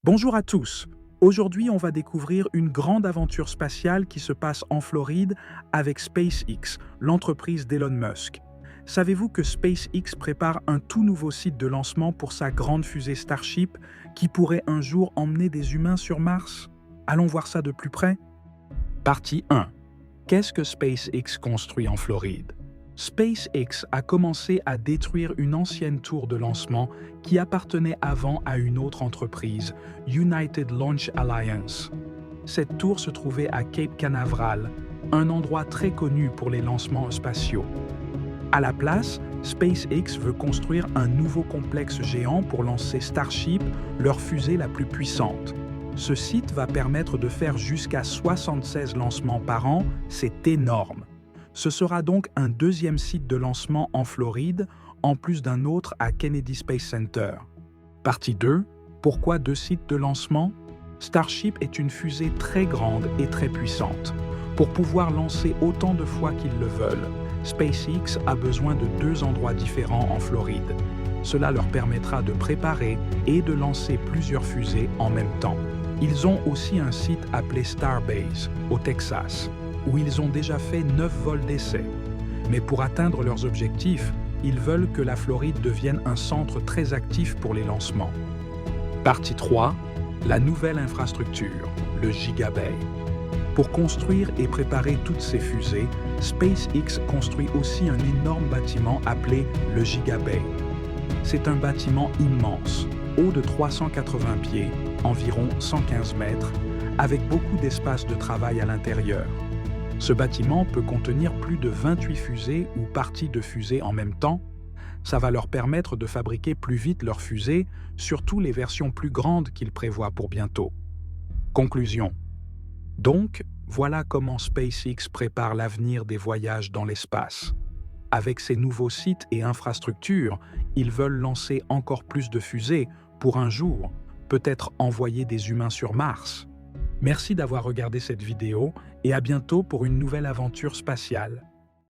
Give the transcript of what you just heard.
Bonjour à tous. Aujourd'hui, on va découvrir une grande aventure spatiale qui se passe en Floride avec SpaceX, l'entreprise d'Elon Musk. Savez-vous que SpaceX prépare un tout nouveau site de lancement pour sa grande fusée Starship qui pourrait un jour emmener des humains sur Mars? Allons voir ça de plus près. Partie 1. Qu'est-ce que SpaceX construit en Floride? SpaceX a commencé à détruire une ancienne tour de lancement qui appartenait avant à une autre entreprise, United Launch Alliance. Cette tour se trouvait à Cape Canaveral, un endroit très connu pour les lancements spatiaux. À la place, SpaceX veut construire un nouveau complexe géant pour lancer Starship, leur fusée la plus puissante. Ce site va permettre de faire jusqu'à 76 lancements par an, c'est énorme. Ce sera donc un deuxième site de lancement en Floride, en plus d'un autre à Kennedy Space Center. Partie 2. Pourquoi deux sites de lancement? Starship est une fusée très grande et très puissante. Pour pouvoir lancer autant de fois qu'ils le veulent, SpaceX a besoin de deux endroits différents en Floride. Cela leur permettra de préparer et de lancer plusieurs fusées en même temps. Ils ont aussi un site appelé Starbase, au Texas, où ils ont déjà fait 9 vols d'essai. Mais pour atteindre leurs objectifs, ils veulent que la Floride devienne un centre très actif pour les lancements. Partie 3. La nouvelle infrastructure, le Gigabay. Pour construire et préparer toutes ces fusées, SpaceX construit aussi un énorme bâtiment appelé le Gigabay. C'est un bâtiment immense, haut de 380 pieds, environ 115 mètres, avec beaucoup d'espace de travail à l'intérieur. Ce bâtiment peut contenir plus de 28 fusées ou parties de fusées en même temps. Ça va leur permettre de fabriquer plus vite leurs fusées, surtout les versions plus grandes qu'ils prévoient pour bientôt. Conclusion. Donc, voilà comment SpaceX prépare l'avenir des voyages dans l'espace. Avec ces nouveaux sites et infrastructures, ils veulent lancer encore plus de fusées pour un jour, peut-être envoyer des humains sur Mars. Merci d'avoir regardé cette vidéo et à bientôt pour une nouvelle aventure spatiale.